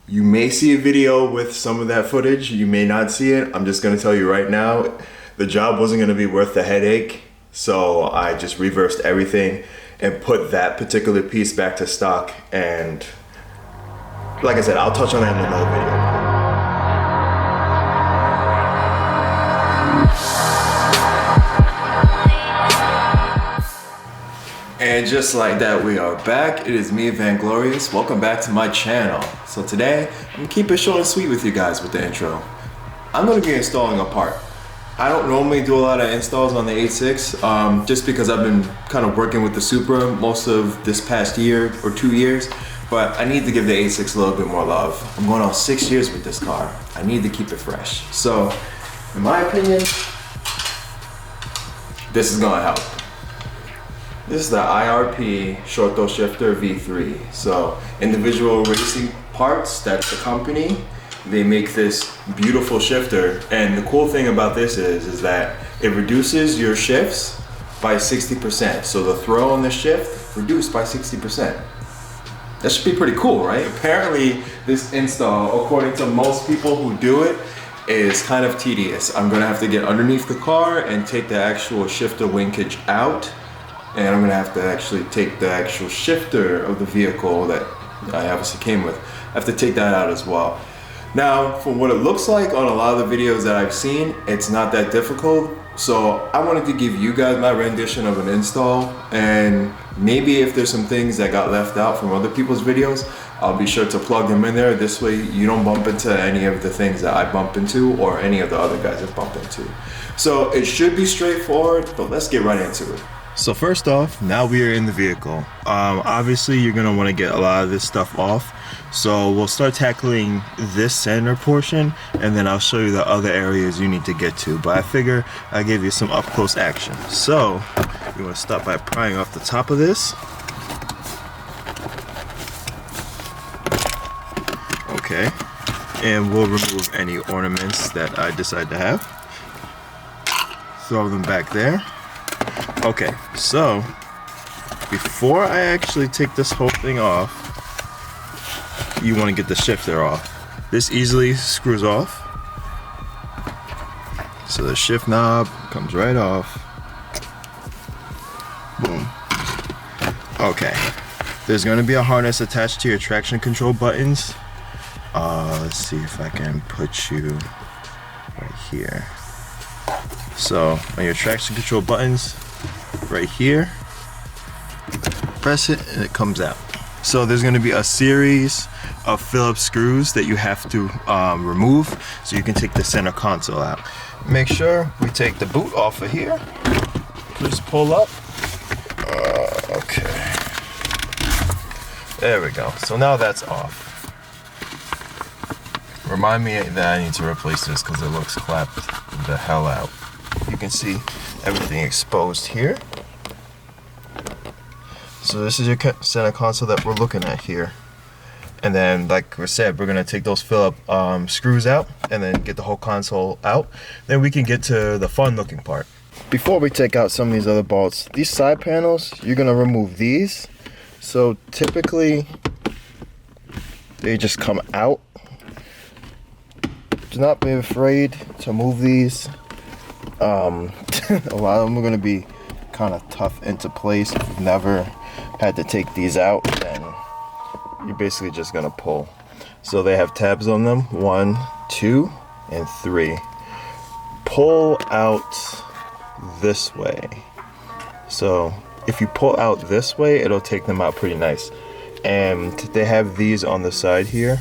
You may see a video with some of that footage, you may not see it. I'm just gonna tell you right now, the job wasn't gonna be worth the headache, so I just reversed everything and put that particular piece back to stock. And like I said, I'll touch on that in another video. And just like that, we are back. It is me, Vanglorious. Welcome back to my channel. So today, I'm gonna keep it short and sweet with you guys with the intro. I'm gonna be installing a part. I don't normally do a lot of installs on the 8.6, just because I've been kind of working with the Supra most of this past year or 2 years, but I need to give the 8.6 a little bit more love. I'm going on 6 years with this car. I need to keep it fresh. So, in my opinion, this is gonna help. This is the IRP short throw shifter V3. So individual racing parts, that's the company. They make this beautiful shifter. And the cool thing about this is that it reduces your shifts by 60%. So the throw on the shift reduced by 60%. That should be pretty cool, right? Apparently this install, according to most people who do it, is kind of tedious. I'm gonna have to get underneath the car and take the actual shifter linkage out. And I'm gonna have to actually take the actual shifter of the vehicle that I obviously came with. I have to take that out as well. Now, from what it looks like on a lot of the videos that I've seen, it's not that difficult. So I wanted to give you guys my rendition of an install, and maybe if there's some things that got left out from other people's videos, I'll be sure to plug them in there. This way you don't bump into any of the things that I bump into or any of the other guys have bumped into. So it should be straightforward, but let's get right into it. So first off, now we are in the vehicle. Obviously you're gonna wanna get a lot of this stuff off. So we'll start tackling this center portion, and then I'll show you the other areas you need to get to. But I figure I'll give you some up close action. So you wanna start by prying off the top of this. Okay, and we'll remove any ornaments that I decide to have. Throw them back there. Okay, so before I actually take this whole thing off, you want to get the shifter off. This easily screws off. So the shift knob comes right off. Boom. Okay, there's going to be a harness attached to your traction control buttons. Let's see if I can put you right here. So on your traction control buttons, right here, press it and it comes out. So there's going to be a series of Phillips screws that you have to remove so you can take the center console out. Make sure we take the boot off of here. Just pull up. Okay. There we go. So now that's off. Remind me that I need to replace this because it looks clapped the hell out. You can see everything exposed here. So this is your center console that we're looking at here. And then, like I said, we're gonna take those Phillips screws out and then get the whole console out. Then we can get to the fun looking part. Before we take out some of these other bolts, these side panels, you're gonna remove these. So typically, they just come out. Do not be afraid to move these. A lot of them are going to be kind of tough into place. If you've never had to take these out, then you're basically just going to pull. So they have tabs on them, 1, 2, and 3. Pull out this way. So if you pull out this way, it'll take them out pretty nice. And they have these on the side here.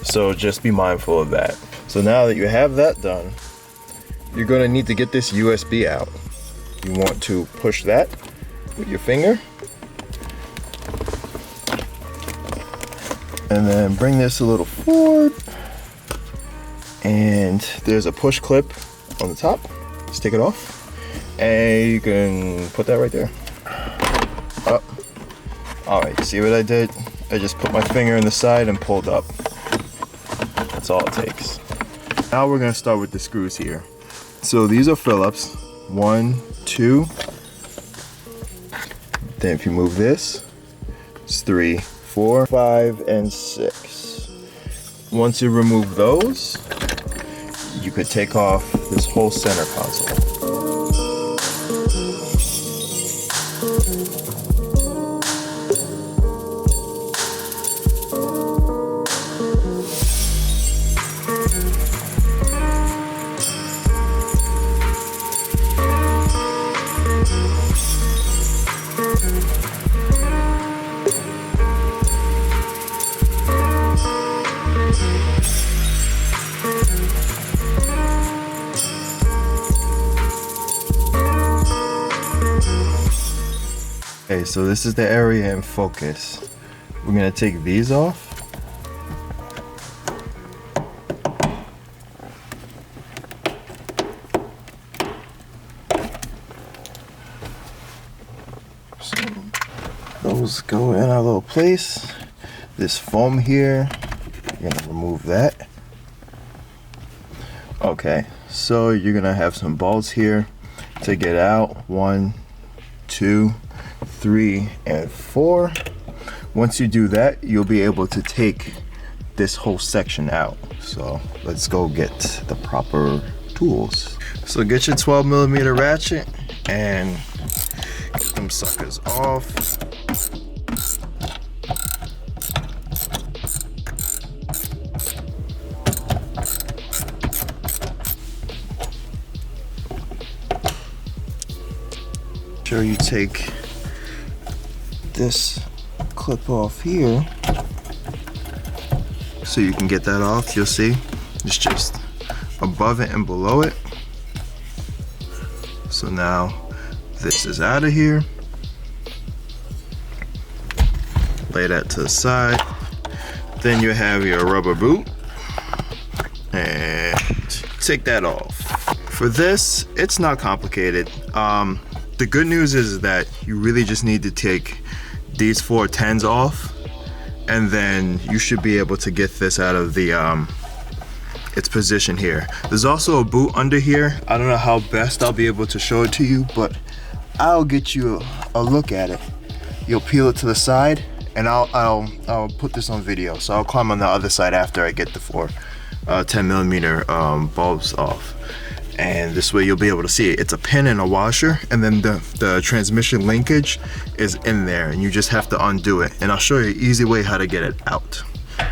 So just be mindful of that. So now that you have that done, you're going to need to get this USB out. You want to push that with your finger. And then bring this a little forward. And there's a push clip on the top. Just take it off. And you can put that right there. Up. Alright, see what I did? I just put my finger in the side and pulled up. That's all it takes. Now we're going to start with the screws here. So these are Phillips, 1, 2. Then if you move this, it's 3, 4, 5, and 6. Once you remove those, you could take off this whole center console. Okay, so this is the area in focus. We're gonna take these off. So those go in our little place. This foam here, you're gonna remove that. Okay, so you're gonna have some bolts here to get out. 1, 2, 3, and 4. Once you do that, you'll be able to take this whole section out. So let's go get the proper tools. So get your 12mm ratchet and get them suckers off. Sure you take this clip off here so you can get that off. You'll see it's just above it and below it. So now this is out of here. Lay that to the side. Then you have your rubber boot and take that off. For this, it's not complicated. The good news is that you really just need to take these 4 10s off, and then you should be able to get this out of the its position here. There's also a boot under here. I don't know how best I'll be able to show it to you, but I'll get you a look at it. You'll peel it to the side, and I'll put this on video. So I'll climb on the other side after I get the 4 10mm bulbs off. And this way you'll be able to see it. It's a pin and a washer, and then the transmission linkage is in there, and you just have to undo it. And I'll show you an easy way how to get it out.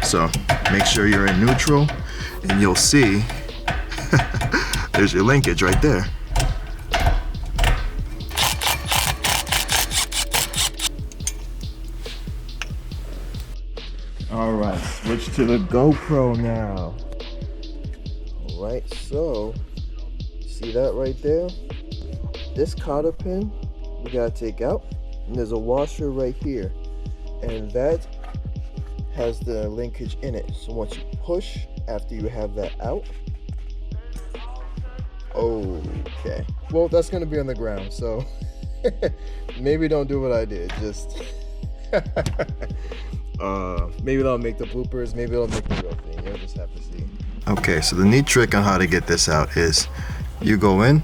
So make sure you're in neutral, and you'll see there's your linkage right there. All right, switch to the GoPro now. All right, so see that right there? This cotter pin we gotta take out, and there's a washer right here, and that has the linkage in it. So once you push, after you have that out, okay, well, that's gonna be on the ground, so maybe don't do what I did. Just maybe that'll make the bloopers, maybe it'll make the real thing. You'll just have to see. Okay, so the neat trick on how to get this out is you go in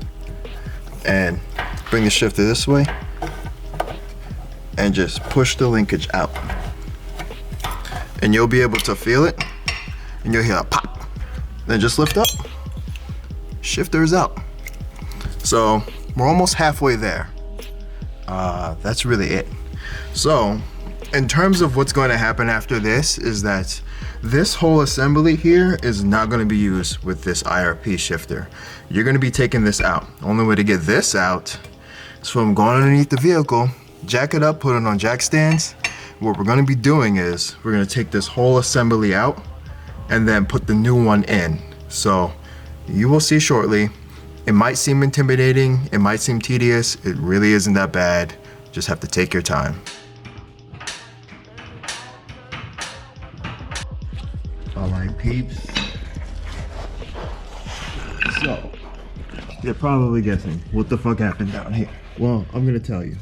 and bring the shifter this way and just push the linkage out, and you'll be able to feel it, and you'll hear a pop. Then just lift up, shifter is out. So we're almost halfway there. That's really it. So in terms of what's going to happen after this is that this whole assembly here is not going to be used with this IRP shifter. You're going to be taking this out. The only way to get this out is from going underneath the vehicle, jack it up, put it on jack stands. What we're going to be doing is we're going to take this whole assembly out and then put the new one in. So you will see shortly. It might seem intimidating, it might seem tedious, it really isn't that bad. Just have to take your time. All right, peeps. So, you're probably guessing, what the fuck happened down here? Well, I'm gonna tell you.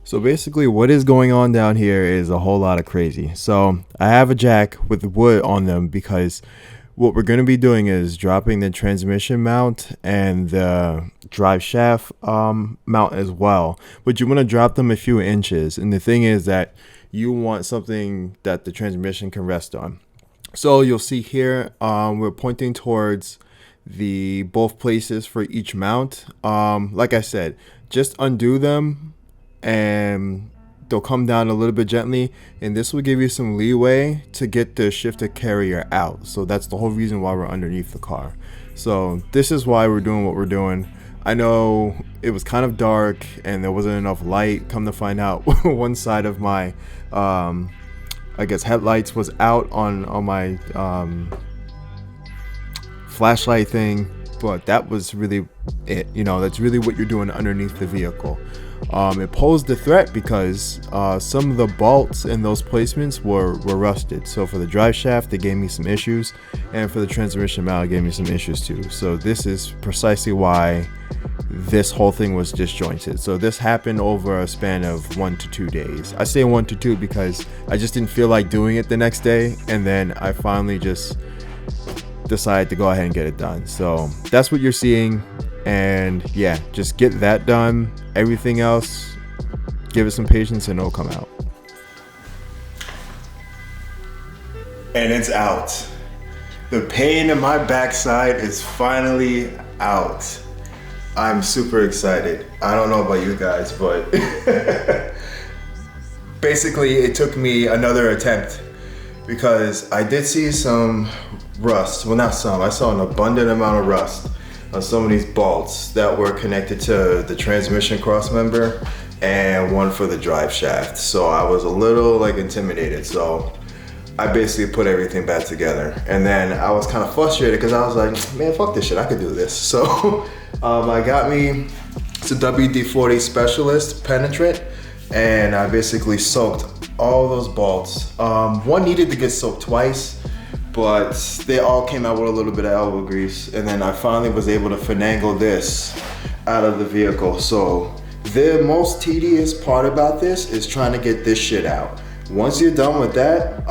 So basically what is going on down here is a whole lot of crazy. So I have a jack with wood on them because what we're gonna be doing is dropping the transmission mount and the drive shaft mount as well. But you wanna drop them a few inches. And the thing is that you want something that the transmission can rest on. So you'll see here, we're pointing towards the both places for each mount. Like I said, just undo them and they'll come down a little bit gently, and this will give you some leeway to get the shifter carrier out. So that's the whole reason why we're underneath the car. So this is why we're doing what we're doing. I know it was kind of dark and there wasn't enough light. Come to find out, one side of my I guess headlights was out on my flashlight thing, but that was really it. You know, that's really what you're doing underneath the vehicle. It posed a threat because some of the bolts in those placements were rusted. So for the drive shaft, they gave me some issues, and for the transmission mount, it gave me some issues too. So this is precisely why this whole thing was disjointed. So this happened over a span of 1 to 2 days. I say 1 to 2 because I just didn't feel like doing it the next day, and then I finally just decided to go ahead and get it done. So that's what you're seeing, and yeah, just get that done. Everything else, give it some patience and it'll come out. And it's out. The pain in my backside is finally out. I'm super excited. I don't know about you guys, but basically it took me another attempt because I did see some rust. Well, not some, I saw an abundant amount of rust on some of these bolts that were connected to the transmission cross member and one for the drive shaft. So I was a little like intimidated. So I basically put everything back together. And then I was kind of frustrated because I was like, man, fuck this shit, I could do this. So I got me, it's a WD-40 Specialist penetrant, and I basically soaked all those bolts. One needed to get soaked twice, but they all came out with a little bit of elbow grease. And then I finally was able to finagle this out of the vehicle. So the most tedious part about this is trying to get this shit out. Once you're done with that,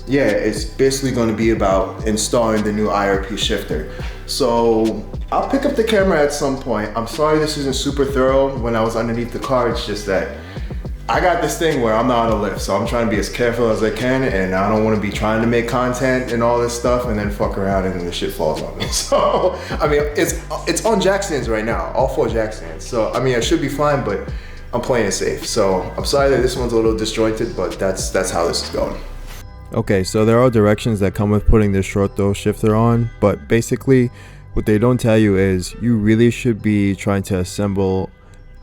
yeah, it's basically going to be about installing the new IRP shifter. So I'll pick up the camera at some point. I'm sorry this isn't super thorough when I was underneath the car. It's just that I got this thing where I'm not on a lift, so I'm trying to be as careful as I can, and I don't want to be trying to make content and all this stuff and then fuck around and then the shit falls on me. So, I mean, it's on jack stands right now, all 4 jack stands. So, I mean, I should be fine, but I'm playing it safe. So, I'm sorry that this one's a little disjointed, but that's how this is going. Okay, so there are directions that come with putting this short throw shifter on, but basically what they don't tell you is you really should be trying to assemble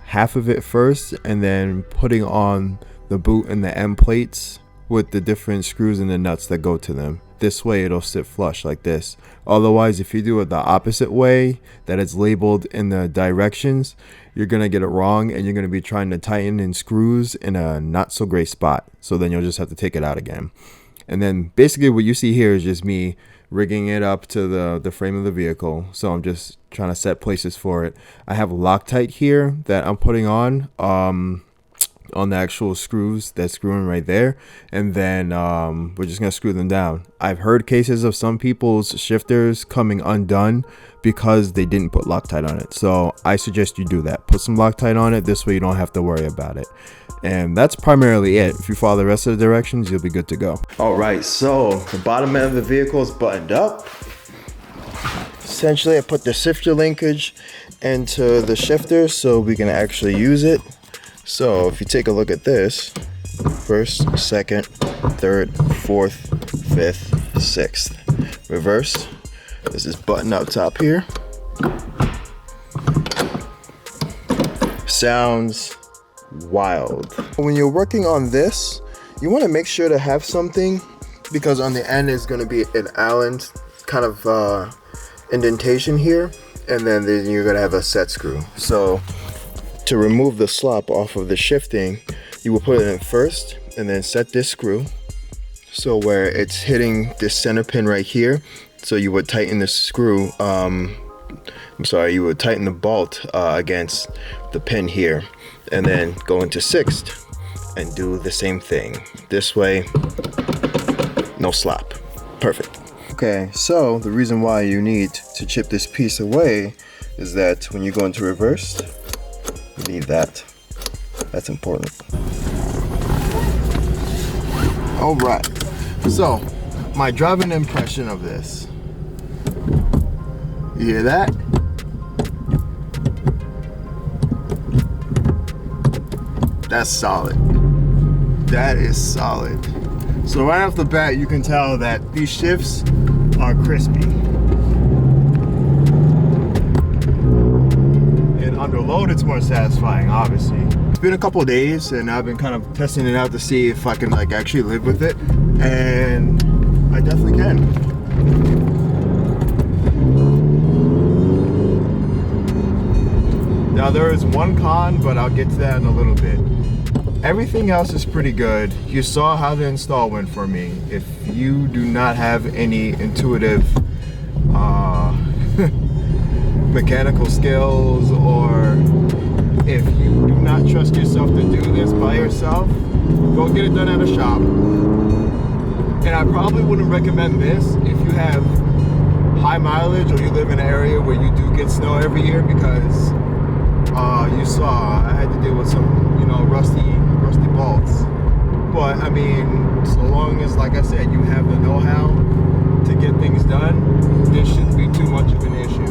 half of it first and then putting on the boot and the end plates with the different screws and the nuts that go to them. This way it'll sit flush like this. Otherwise, if you do it the opposite way that it's labeled in the directions, you're gonna get it wrong and you're gonna be trying to tighten in screws in a not so great spot. So then you'll just have to take it out again. And then basically what you see here is just me rigging it up to the frame of the vehicle. So I'm just trying to set places for it. I have Loctite here that I'm putting on the actual screws that's screwing right there, and then we're just gonna screw them down. I've heard cases of some people's shifters coming undone because they didn't put Loctite on it. So I suggest you do that. Put some Loctite on it. This way you don't have to worry about it. And that's primarily it. If you follow the rest of the directions, you'll be good to go. All right, so the bottom end of the vehicle is buttoned up. Essentially, I put the shifter linkage into the shifter so we can actually use it. So if you take a look at this, first, second, third, fourth, fifth, sixth. Reverse. There's this button up top here. Sounds wild. When you're working on this, you want to make sure to have something, because on the end is going to be an Allen kind of indentation here, and then you're going to have a set screw. So to remove the slop off of the shifting, you will put it in first and then set this screw so where it's hitting this center pin right here. So you would tighten the screw, you would tighten the bolt against the pin here, and then go into sixth and do the same thing. This way, no slop. Perfect. Okay, so the reason why you need to chip this piece away is that when you go into reverse, you need that. That's important. All right, so my driving impression of this. You hear that? That's solid. That is solid. So right off the bat, you can tell that these shifts are crispy. And under load, it's more satisfying, obviously. It's been a couple of days, and I've been kind of testing it out to see if I can like actually live with it, and I definitely can. Now there is one con, but I'll get to that in a little bit. Everything else is pretty good. You saw how the install went for me. If you do not have any intuitive mechanical skills, or if you do not trust yourself to do this by yourself, go get it done at a shop. And I probably wouldn't recommend this if you have high mileage or you live in an area where you do get snow every year, because you saw I had to deal with some, you know, rusty bolts. But I mean, so long as, like I said, you have the know-how to get things done, this shouldn't be too much of an issue.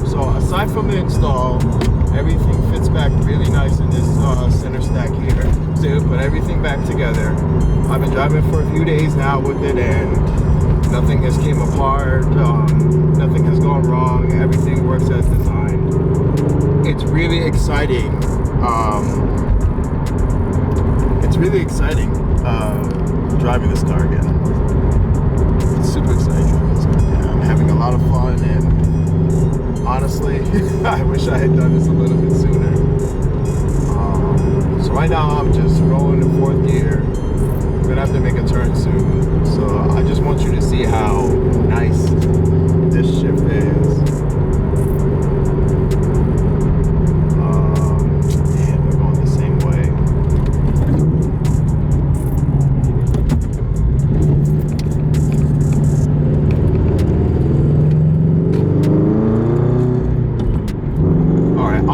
So aside from the install, everything fits back really nice in this center stack here. So put everything back together. I've been driving for a few days now with it, and nothing has came apart, nothing has gone wrong, everything works as designed. It's really exciting. Driving this car again. It's super exciting driving this car again. I'm having a lot of fun, and honestly, I wish I had done this a little bit sooner. So right now I'm just rolling in fourth gear. I'm gonna have to make a turn soon. So I just want you to see how nice this shift is.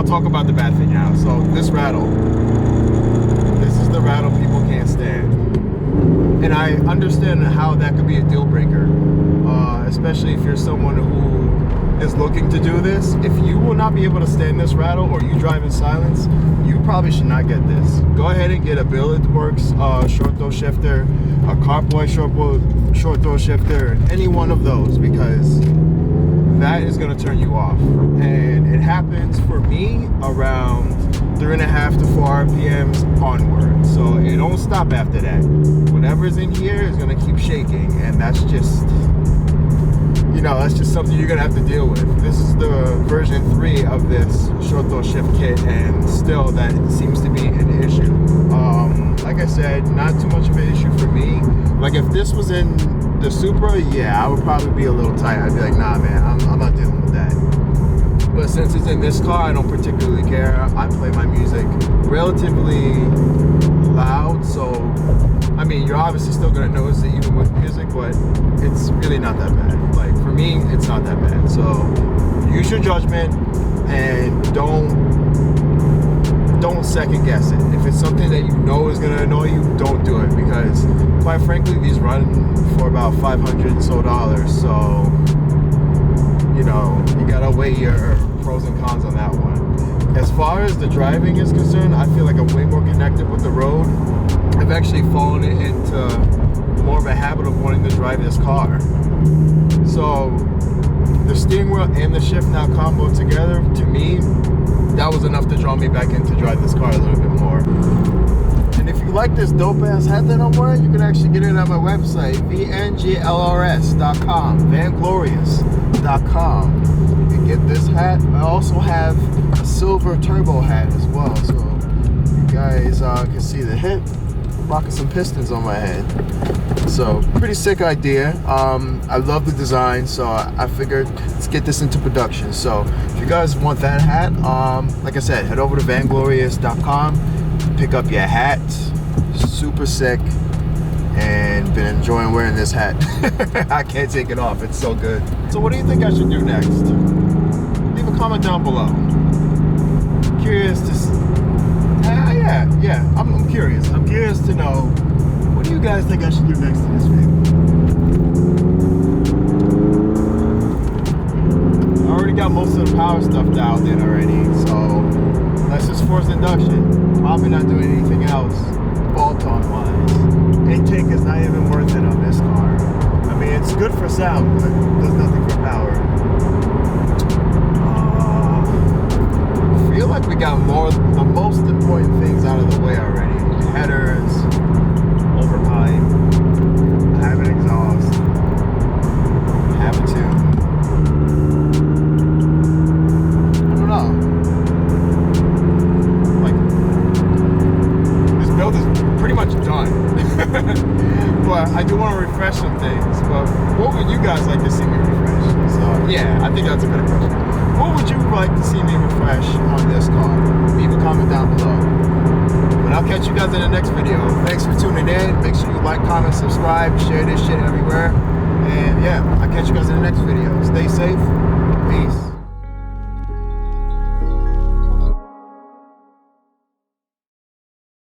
Talk about the bad thing now. So this rattle, this is the rattle people can't stand, and I understand how that could be a deal breaker, especially if you're someone who is looking to do this. If you will not be able to stand this rattle, or you drive in silence, you probably should not get this. Go ahead and get a Billetworks short throw shifter, a Carboy short throw shifter, any one of those, because that is going to turn you off. And it happens for me around 3.5 to 4 RPMs onward, so it don't stop after that. Whatever's in here is going to keep shaking, and that's just, you know, that's just something you're going to have to deal with. This is the version 3 of this short throw shift kit, and still that seems to be an issue. Like I said, not too much of an issue for me. Like if this was in the Supra, yeah, I would probably be a little tight. I'd be like, nah, man, I'm not dealing with that. But since it's in this car, I don't particularly care. I play my music relatively loud, so I mean, you're obviously still gonna notice it even with music, but it's really not that bad. Like for me, it's not that bad. So use your judgment and don't second guess it. If it's something that you know is gonna annoy you, don't do it, because quite frankly, these run for about $500 and so. So you know, you gotta weigh your pros and cons on that one. As far as the driving is concerned, I feel like I'm way more connected with the road. I've actually fallen into more of a habit of wanting to drive this car. So the steering wheel and the shift now combo together, to me, that was enough to draw me back in to drive this car a little bit more. And if you like this dope ass hat that I'm wearing, you can actually get it on my website, Vangloriousm.com, Vanglorious.com. You can get this hat. I also have a silver turbo hat as well, so you guys can see the hip. Rocking some pistons on my head. So pretty sick idea. I love the design, so I figured let's get this into production. So if you guys want that hat, like I said, head over to Vanglorious.com, pick up your hat. Super sick, and been enjoying wearing this hat. I can't take it off, it's so good. So what do you think I should do next? Leave a comment down below. Curious to I'm curious. I'm curious to know, what do you guys think I should do next in this video? most of the power stuff dialed in already, so let's just force induction. Probably not doing anything else bolt-on wise. Intake is not even worth it on this car. I mean, it's good for sound, but does nothing for power. I feel like we got the most important things out of the way already. Headers, overpipe, I have an exhaust, I have a tune. I don't know. Like, this build is pretty much done. But I do want to refresh some things. But what would you guys like to see me refresh? So yeah, I think that's a good question. What would you like to see me refresh on this car? Leave a comment down below. But I'll catch you guys in the next video. Thanks for tuning in. Make sure you like, comment, subscribe, share this shit everywhere. And yeah, I'll catch you guys in the next video. Stay safe. Peace.